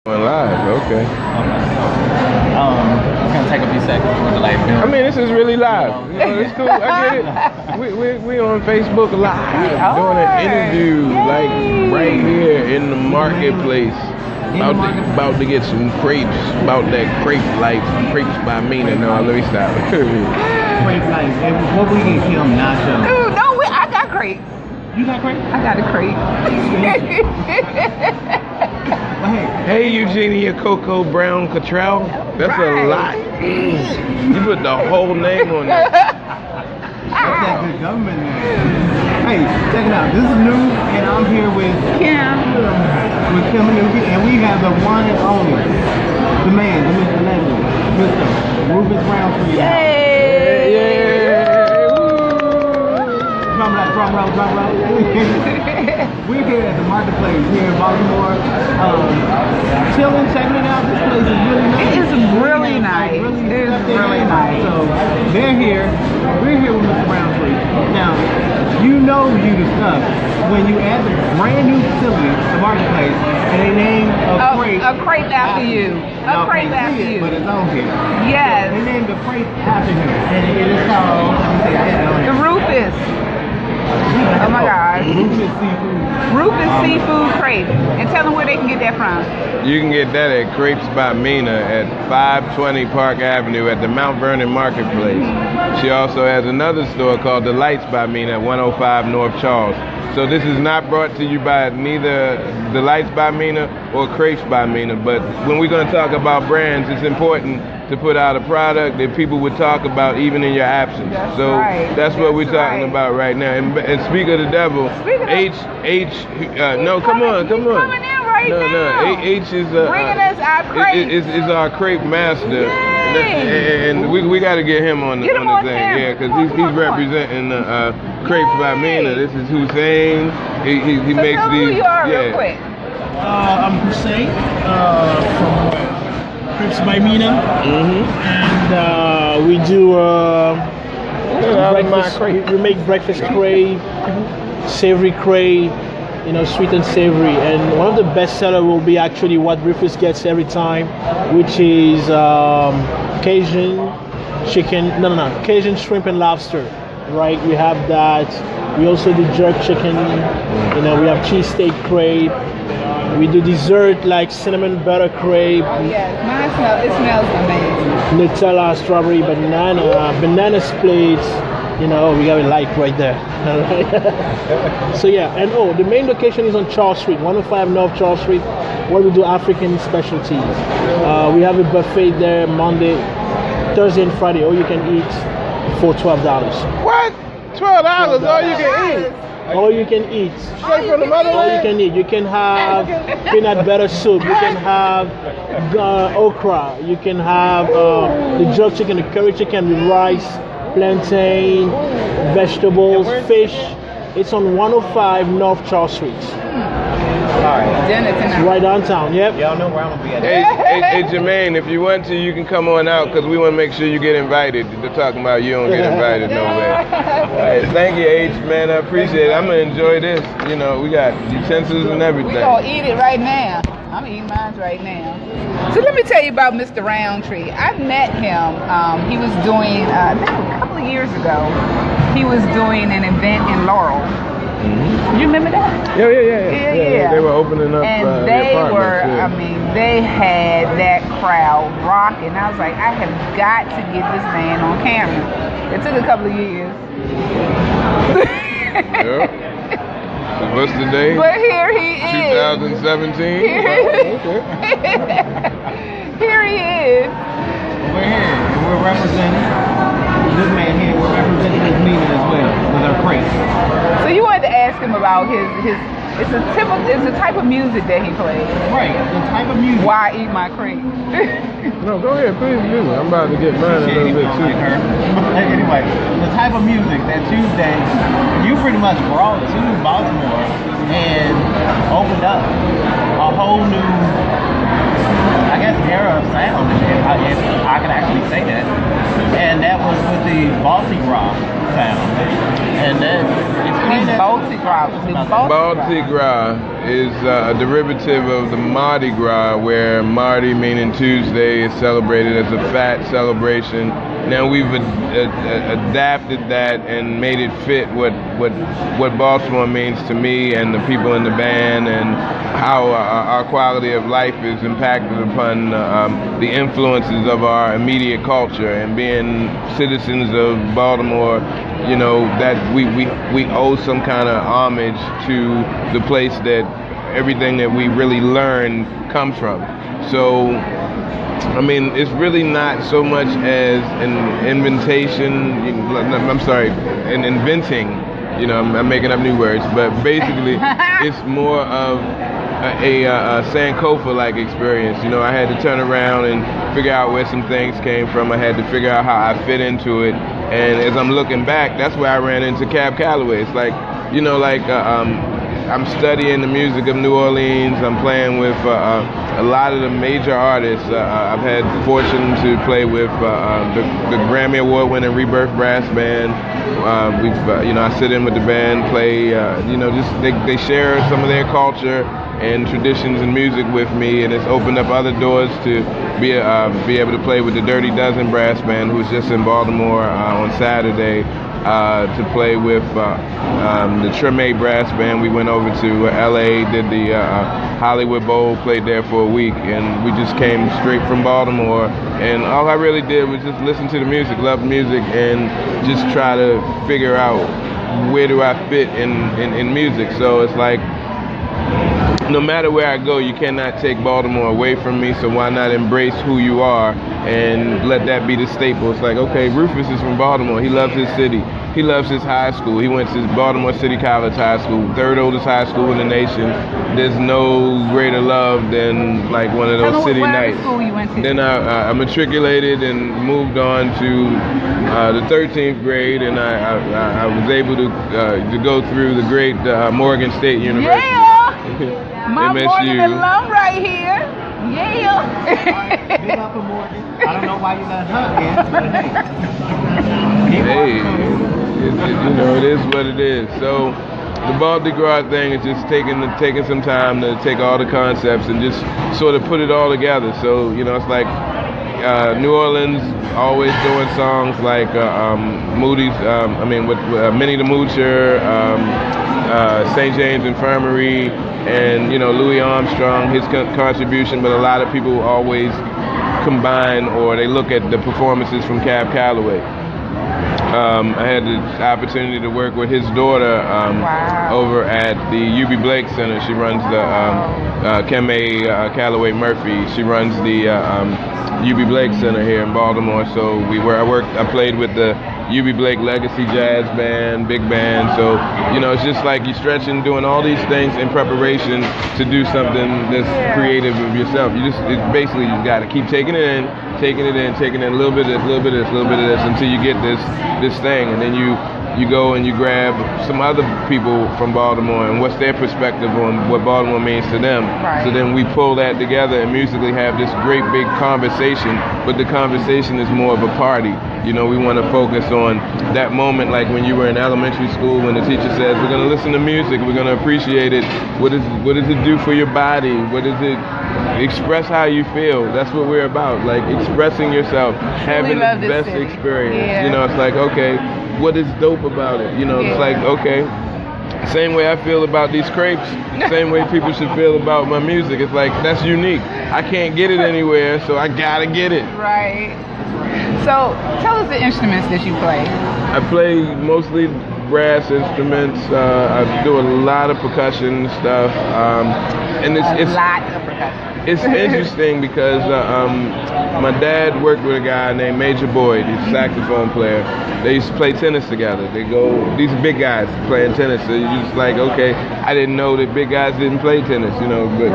Live, okay. It's gonna take a few seconds for the live. I mean, this is really live. You know, it's cool. I get it. We on Facebook Live doing an interview, like right here in the marketplace. About to get some crepes. About that crepe life. Crepes by Mina. No, let me stop. Crepe life. What we get Kym nacho? Dude, no, I got crepe. You got crepe? I got a crepe. Hey, Eugenia Coco Brown Cottrell. That's a lot. You put the whole name on that. That's that good government name. Hey, check it out. This is New, and I'm here with Kym and Nuby, and we have the one and only, the man, the Mr. Legend, Mr. Rufus Roundtree. Yeah. Drum roll. We're here at the marketplace here in Baltimore. Chilling, checking it out. This place is really nice. It is really nice. It is really nice. So they're here. We're here with Mr. Roundtree. Now, you know you the stuff when you add the brand new facility, the marketplace, and they name a crepe after you. A crepe after you. But it's on here. Yes. They named the crepe after him, and it is called. Let me see. I had it on here. The Rufus. Oh my God. Rufus Seafood Crepe. And tell them where they can get that from. You can get that at Crepes by Mina at 520 Park Avenue at the Mount Vernon Marketplace. She also has another store called The Lights by Mina at 105 North Charles. So this is not brought to you by neither The Lights by Mina or Crepes by Mina, but when we're going to talk about brands, it's important to put out a product that people would talk about even in your absence. That's what we're talking about right now. And speak of the devil, come on. Coming in right now. H is bringing us our crepe. Is our crepe master. And we got to get him on the thing, yeah, because he's representing Crepes by Mina. This is Hussein. He makes these. Who you are real quick. I'm Hussein from Crepes by Mina, and we do breakfast. We make breakfast crepe, savory crepe, sweet and savory. And one of the best seller will be actually what Rufus gets every time, which is Cajun chicken. Cajun shrimp and lobster. Right, we have that. We also do jerk chicken. We have cheesesteak crepe. We do dessert like cinnamon butter crepe. Oh yes, mine smells amazing. Nutella, strawberry, banana splits. We got it light right there. So yeah, and the main location is on Charles Street, 105 North Charles Street, where we do African specialties. We have a buffet there Monday, Thursday, and Friday. All you can eat for $12. What? $12? All you can eat? All you can eat. Straight from the motherland? All you can eat. You can have peanut butter soup. You can have okra. You can have the jerk chicken, the curry chicken with rice, plantain, vegetables, fish. It's on 105 North Charles Street. Alright, dinner tonight. It's right downtown, yep. Y'all know where I'm going to be at. Hey, Jermaine, if you want to, you can come on out because we want to make sure you get invited. They're talking about you don't get invited nowhere. Hey, thank you, H, man. I appreciate it. I'm going to enjoy this. We got utensils and everything. We're going to eat it right now. I'm eating mine right now. So let me tell you about Mr. Roundtree. I met him. He was doing, I think a couple of years ago, he was doing an event in Laurel. You remember that? Yeah. They were opening up and they were, they had that crowd rocking. I was like, I have got to get this man on camera. It took a couple of years. So what's the day? But here he is. 2017? Here he is. We're here, and we're representing this man here. We're representing his meeting as well with our crepe. So you wanted to ask him about his it's the type of music that he plays. Right, the type of music. Why I eat my crepe? No, go ahead, please do. I'm about to get mine a little bit too. Anyway, the type of music that you pretty much brought to Baltimore and opened up a whole new, I guess, era of sound, if I can actually say that. And that was with the Balti-Gras sound. And that's Balti-Gras is a derivative of the Mardi Gras, where Mardi, meaning Tuesday, is celebrated as a fat celebration. Now we've adapted that and made it fit what Baltimore means to me and the people in the band, and how our quality of life is impacted upon the influences of our immediate culture. And being citizens of Baltimore, you know, that we owe some kind of homage to the place that everything that we really learn comes from. So, I mean, it's really not so much as an an inventing, you know, I'm making up new words, but basically it's more of a Sankofa-like experience. You know, I had to turn around and figure out where some things came from. I had to figure out how I fit into it. And as I'm looking back, that's where I ran into Cab Calloway. It's like, you know, like I'm studying the music of New Orleans. I'm playing with a lot of the major artists. I've had the fortune to play with the Grammy Award-winning Rebirth Brass Band. You know, I sit in with the band, play. You know, just they share some of their culture and traditions and music with me, and it's opened up other doors to be able to play with the Dirty Dozen Brass Band, who's just in Baltimore on Saturday. To play with the Treme Brass Band. We went over to LA, did the Hollywood Bowl, played there for a week, and we just came straight from Baltimore. And all I really did was just listen to the music, love music, and just try to figure out where do I fit in music. So it's like, no matter where I go, you cannot take Baltimore away from me, so why not embrace who you are and let that be the staple? It's like, okay, Rufus is from Baltimore. He loves his city. He loves his high school. He went to Baltimore City College High School, third oldest high school in the nation. There's no greater love than like one of those city nights. School you went to? Then I matriculated and moved on to the 13th grade, and I was able to go through the great Morgan State University. Yeah! My Morgan alum right here. Yeah. Big up for Morgan. I don't know why you let her in, but hey, you know, it is what it is. So the Balti-Gras thing is just taking some time to take all the concepts and just sort of put it all together. So, you know, it's like New Orleans always doing songs like Moody's, with Minnie the Moocher, St. James Infirmary, and, you know, Louis Armstrong, his contribution, but a lot of people always combine, or they look at the performances from Cab Calloway. I had the opportunity to work with his daughter over at the Ubi Blake Center. She runs the Kym Calloway Murphy. She runs the Ubi Blake Center here in Baltimore. So I played with the Ubi Blake Legacy Jazz Band, big band. So, you know, it's just like you're stretching, doing all these things in preparation to do something that's creative of yourself. You got to keep taking it in, a little bit of this, a little bit of this, until you get this thing, and then you go and you grab some other people from Baltimore and what's their perspective on what Baltimore means to them. Right. So then we pull that together and musically have this great big conversation, but the conversation is more of a party. You know, we want to focus on that moment, like when you were in elementary school, when the teacher says, we're going to listen to music, we're going to appreciate it. What does it do for your body? What does it express how you feel? That's what we're about, like expressing yourself, having the best experience. Yeah. You know, it's like, okay, what is dope about it? You know, it's like, okay, same way I feel about these crepes, same way people should feel about my music. It's like, that's unique. I can't get it anywhere, so I gotta get it. Right. So tell us the instruments that you play. I play mostly brass instruments. I do a lot of percussion stuff. And it's a lot of percussion. It's interesting because my dad worked with a guy named Major Boyd. He's a saxophone player. They used to play tennis together. These are big guys playing tennis. So you're just like, okay, I didn't know that big guys didn't play tennis, you know, but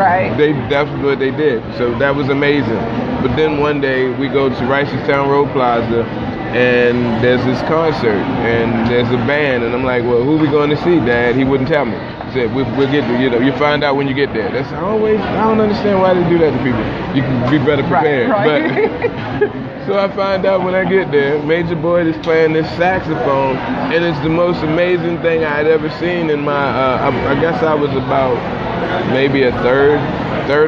that's what they did. So that was amazing. But then one day we go to Ricestown Road Plaza, and there's this concert, and there's a band, and I'm like, well, who we going to see, Dad? He wouldn't tell me. He said, we'll get to, you find out when you get there. That's always, I don't understand why they do that to people. You can be better prepared. Right. But so I find out when I get there, Major Boyd is playing this saxophone, and it's the most amazing thing I had ever seen in my, I guess I was about maybe a third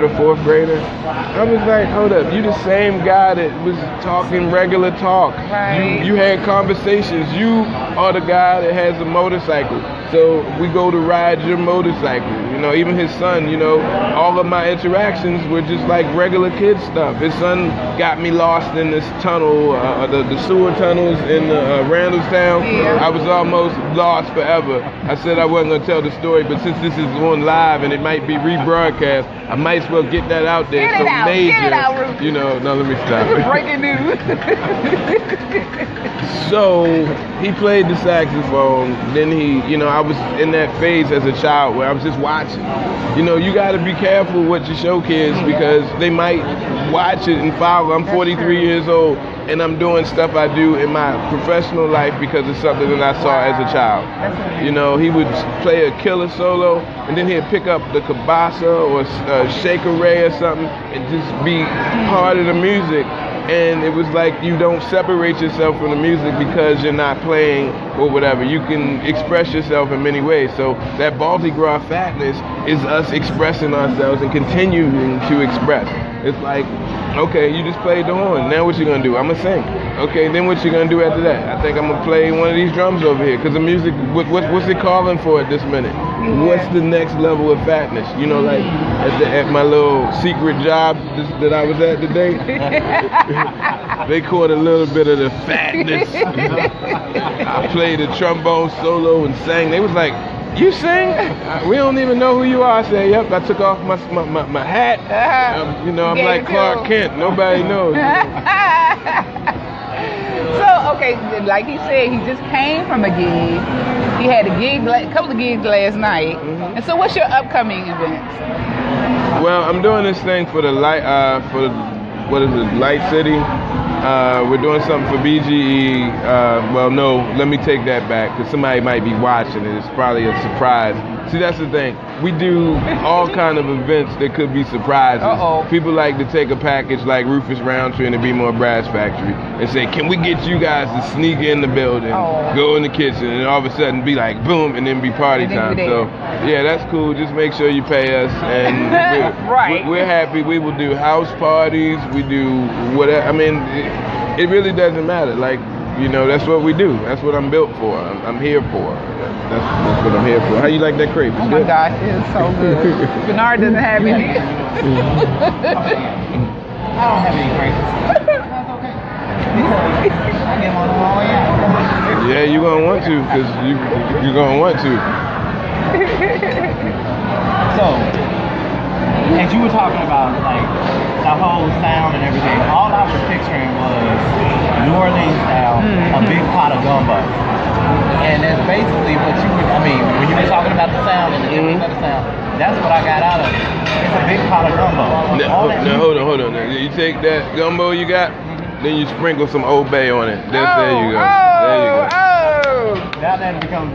or fourth grader. I was like, hold up, you the same guy that was talking regular talk. Right. You had conversations. You are the guy that has a motorcycle. So we go to ride your motorcycle. Even his son, all of my interactions were just like regular kid stuff. His son got me lost in this tunnel, the sewer tunnels in Randallstown. Yeah. I was almost lost forever. I said I wasn't going to tell the story, but since this is on live and it might be rebroadcast, I might as well get that out there. Get it out. Major, Get it out, Rufus. no, let me stop. Breaking news. So he played the saxophone. Then I was in that phase as a child where I was just watching. You got to be careful what you show kids because they might watch it and follow. I'm 43 years old and I'm doing stuff I do in my professional life because it's something that I saw as a child. He would play a killer solo and then he'd pick up the kabasa or shaker ray or something and just be part of the music. And it was like you don't separate yourself from the music because you're not playing or whatever. You can express yourself in many ways. So that Balti-Gras fatness is us expressing ourselves and continuing to express. It's like, okay, you just played the horn. Now what you gonna do? I'm gonna sing. Okay, then what you gonna do after that? I think I'm gonna play one of these drums over here because the music, what's it calling for at this minute? Yeah. What's the next level of fatness? Like at my little secret job that I was at today, they caught a little bit of the fatness. I played a trombone solo and sang. They was like, you sing? We don't even know who you are. I said, yep. I took off my hat. I'm like Clark Kent. Nobody knows. So, okay, like he said, he just came from a gig. He had a couple of gigs last night. Mm-hmm. And so what's your upcoming events? Well, I'm doing this thing for the Light City. We're doing something for BGE. Well, no, let me take that back because somebody might be watching and it's probably a surprise. See, that's the thing. We do all kind of events that could be surprises. Uh-oh. People like to take a package like Rufus Roundtree and the Be More Brass Factory and say, can we get you guys to sneak in the building, go in the kitchen, and all of a sudden be like, boom, and then be party time. So, yeah, that's cool. Just make sure you pay us. And we're happy. We will do house parties. We do whatever. I mean, it really doesn't matter. Like, that's what we do. That's what I'm built for. I'm here for. That's what I'm here for. How you like that crepe? Oh my gosh, it is so good. Bernard doesn't have any. I don't have any grapes. That's okay. I get one all the way out. Yeah, you're going to want to because you're going to want to. So, as you were talking about, like, the whole sound and everything, all I was picturing was New Orleans style, a big pot of gumbo. And that's basically what when you were talking about the sound and the difference of the sound, that's what I got out of it. It's a big pot of gumbo. Now, hold on. Now, you take that gumbo you got, then you sprinkle some Old Bay on it. There you go. There you go. Now that becomes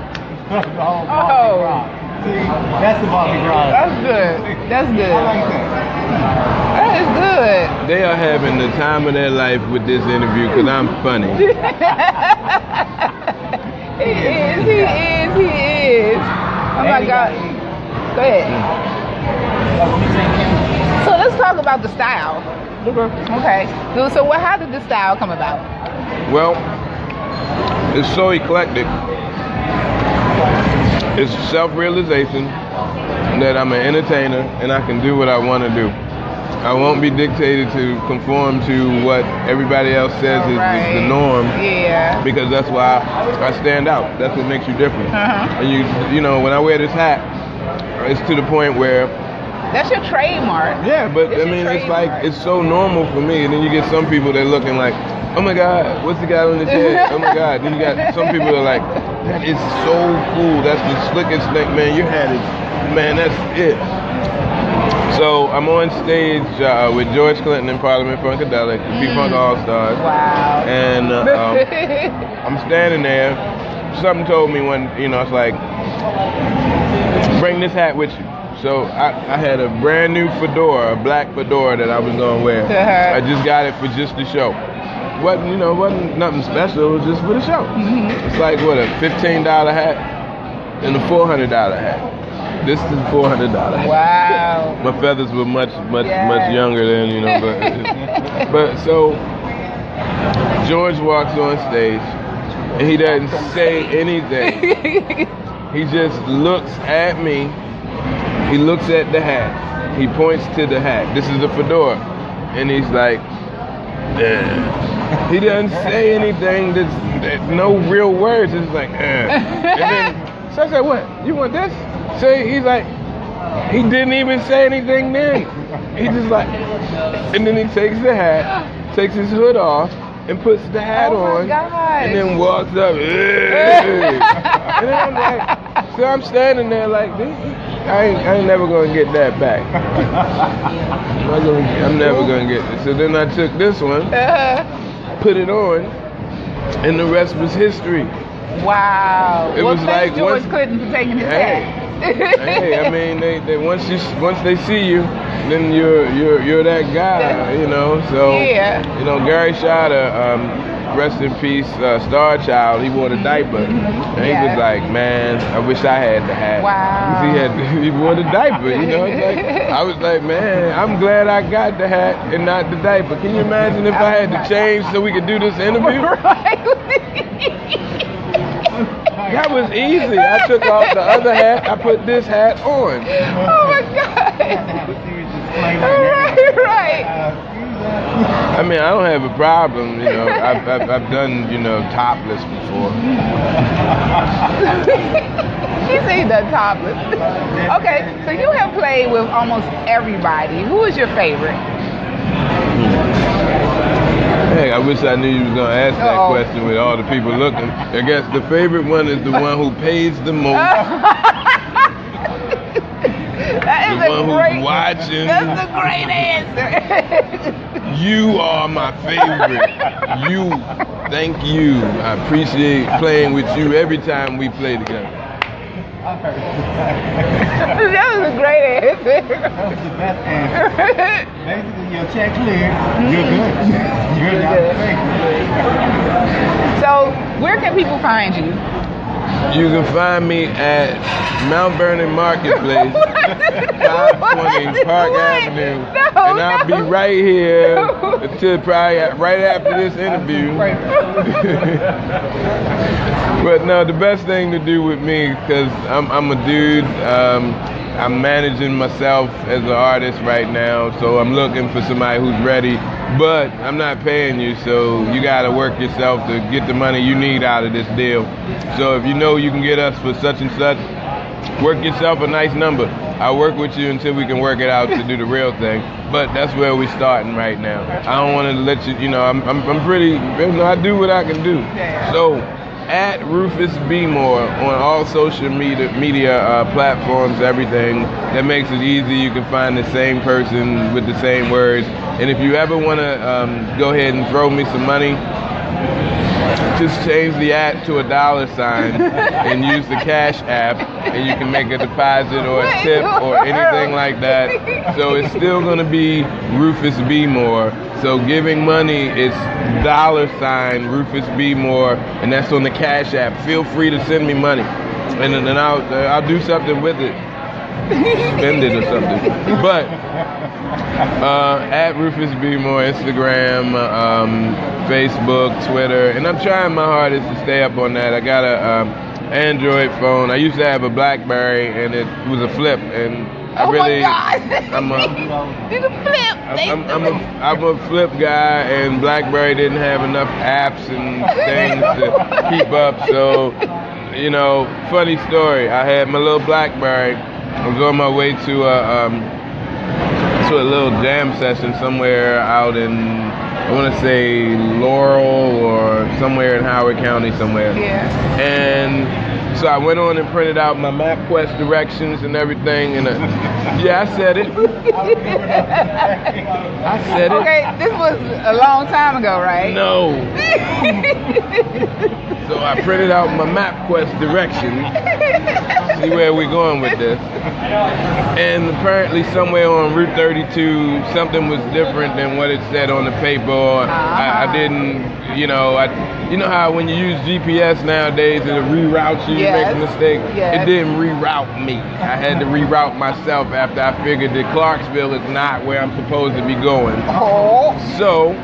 the whole Balti-Gras. See, that's the Balti-Gras. That's good. That's good. I like that. That is good. They are having the time of their life with this interview because I'm funny. He is. Oh my God. Go ahead. So let's talk about the style. Okay. So how did the style come about? Well, it's so eclectic. It's self-realization that I'm an entertainer and I can do what I want to do. I won't be dictated to conform to what everybody else says is the norm. Yeah. Because that's why I stand out. That's what makes you different. And you know, when I wear this hat, it's to the point where that's your trademark. Yeah, but I mean, it's like it's so normal for me. And then you get some people that are looking like, oh my God, what's the guy on his head? Oh my God. Then you got some people that are like, that is so cool. That's the slickest thing, man. Your hat is, man, that's it. So I'm on stage with George Clinton in Parliament Funkadelic, P-Funk All-Stars. Wow. And I'm standing there. Something told me when, it's like, bring this hat with you. So I had a brand new fedora, a black fedora that I was going to wear. I just got it for just the show. Wasn't nothing special. It was just for the show. It's like, what, a $15 hat and a $400 hat. This is $400. Wow. My feathers were much younger then, but so George walks on stage and he doesn't say anything. He just looks at me. He looks at the hat. He points to the hat. This is a fedora, and he's like, He doesn't say anything. That's no real words. It's like, And then so I said, what? You want this? So he's like, he didn't even say anything then. He just like, and then he takes the hat, takes his hood off, and puts the hat on, and then walks up. And then I'm like, so I'm standing there like, this, I ain't never gonna get that back. I'm never gonna get this. So then I took this one, put it on, and the rest was history. Wow. It was like George Clinton for taking his hat. Hey, I mean, they once they see you, then you're that guy, So Gary Schauder, rest in peace, Star Child. He wore the diaper, and he was like, man, I wish I had the hat. Wow. He wore the diaper, It's like, I was like, man, I'm glad I got the hat and not the diaper. Can you imagine if I had to change so we could do this interview? That was easy. I took off the other hat. I put this hat on. Oh my God. Right. I mean, I don't have a problem. I've done topless before. He said he done topless. Okay, so you have played with almost everybody. Who is your favorite? Hey, I wish I knew you was gonna ask that question with all the people looking. I guess the favorite one is the one who pays the most. That is the one who's watching. That's a great answer. You are my favorite. Thank you. I appreciate playing with you every time we play together. That was a great answer. That was the best answer. Basically, your check cleared. You're good. You're good. So, where can people find you? You can find me at Mount Vernon Marketplace, 520 Park Avenue, and I'll be right here until probably right after this interview. But no, the best thing to do with me, because I'm a dude, I'm managing myself as an artist right now, so I'm looking for somebody who's ready, but I'm not paying you, so you gotta work yourself to get the money you need out of this deal. So if you know you can get us for such and such, work yourself a nice number. I'll work with you until we can work it out to do the real thing, but that's where we're starting right now. I don't want to let you, I'm pretty, I do what I can do. So, at Rufus B. Moore on all social media platforms, everything. That makes it easy. You can find the same person with the same words. And if you ever want to go ahead and throw me some money, just change the @ to $, and use the Cash App, and you can make a deposit or a tip or anything like that. So it's still going to be Rufus B. Moore. So giving money is $ Rufus B. Moore, and that's on the Cash App. Feel free to send me money, and then I'll do something with it. Spend it or something. But at Rufus B. Moore, Instagram, Facebook, Twitter, and I'm trying my hardest to stay up on that. I got a Android phone. I used to have a BlackBerry, and it was a flip, and I really, I'm a flip guy, and BlackBerry didn't have enough apps and things to keep up. So, funny story. I had my little BlackBerry. I was on my way to a little jam session somewhere out in, I want to say Laurel or somewhere in Howard County somewhere. Yeah. And So I went on and printed out my MapQuest directions and everything, and yeah, I said it. I said it. Okay, this was a long time ago, right? No. So I printed out my MapQuest directions. See where we're going with this. And apparently somewhere on Route 32, something was different than what it said on the paper. I didn't, you know how when you use GPS nowadays, it reroutes you, you make a mistake? Yes. It didn't reroute me. I had to reroute myself after I figured that Clarksville is not where I'm supposed to be going. Oh. So,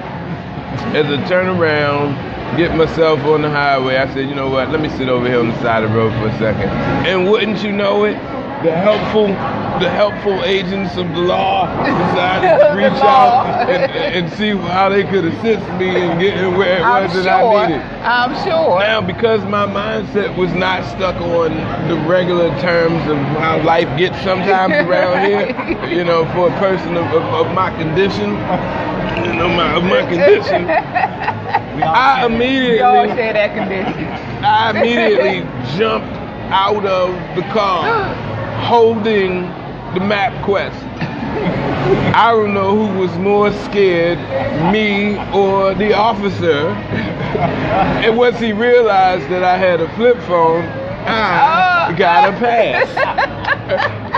as I turn around, get myself on the highway, I said, you know what, let me sit over here on the side of the road for a second. And wouldn't you know it, the helpful agents of the law decided to reach out and see how they could assist me in getting where it was that I needed. I'm sure. Now, because my mindset was not stuck on the regular terms of how life gets sometimes around here, you know, for a person of my condition, you know, my condition, I immediately jumped out of the car holding the MapQuest. I don't know who was more scared, me or the officer. And once he realized that I had a flip phone, I got a pass.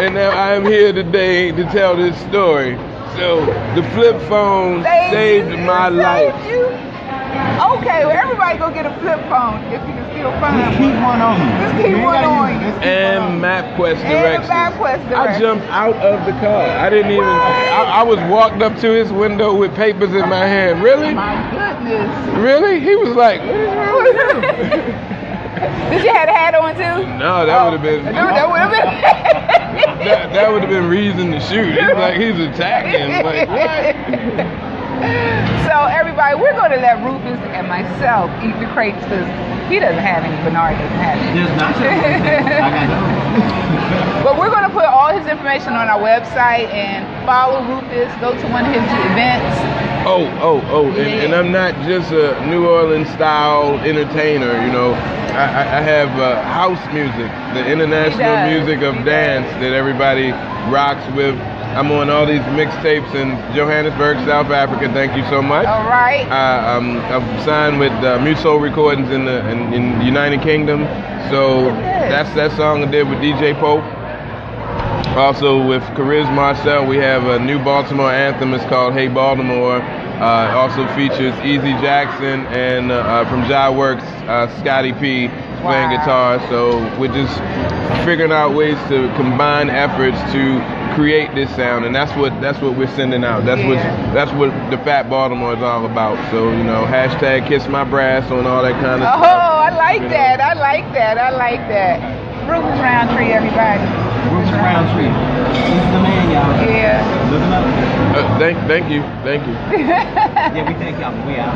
And now I am here today to tell this story. So the flip phone saved my life. Okay, well everybody go get a flip phone if you can still find one. Just keep one on you. Just keep one on you. And MapQuest directions. I I jumped out of the car. I didn't even, I was walked up to his window with papers in my hand. Really? My goodness. Really? He was like, what is wrong with you? Did you have a hat on too? No, that would have been. That would have been. that would have been reason to shoot. He's like, he's attacking. Like, what? So everybody, we're going to let Rufus and myself eat the crepes because he doesn't have any. Bernard doesn't have any. There's not I got no. But we're going to put all his information on our website and follow Rufus. Go to one of his events. And I'm not just a New Orleans style entertainer, you know. I have house music, the international music of dance that everybody rocks with. I'm on all these mixtapes in Johannesburg, South Africa. Thank you so much. All right. I'm signed with Muso Recordings in the United Kingdom. So that's that song I did with DJ Pope. Also with Cariz Marcel, we have a new Baltimore anthem. It's called Hey Baltimore. Also features Easy Jackson and from Jai Works, Scotty P playing guitar. So we're just figuring out ways to combine efforts to create this sound, and that's what we're sending out. That's what the Fat Baltimore is all about. So, you know, hashtag Kiss My Brass on all that kind of stuff. Oh, I like that. I like that. Rufus Roundtree, everybody. Rufus Roundtree. He's the man, y'all. Yeah. Look him up. Thank you. Yeah, we thank y'all. We out.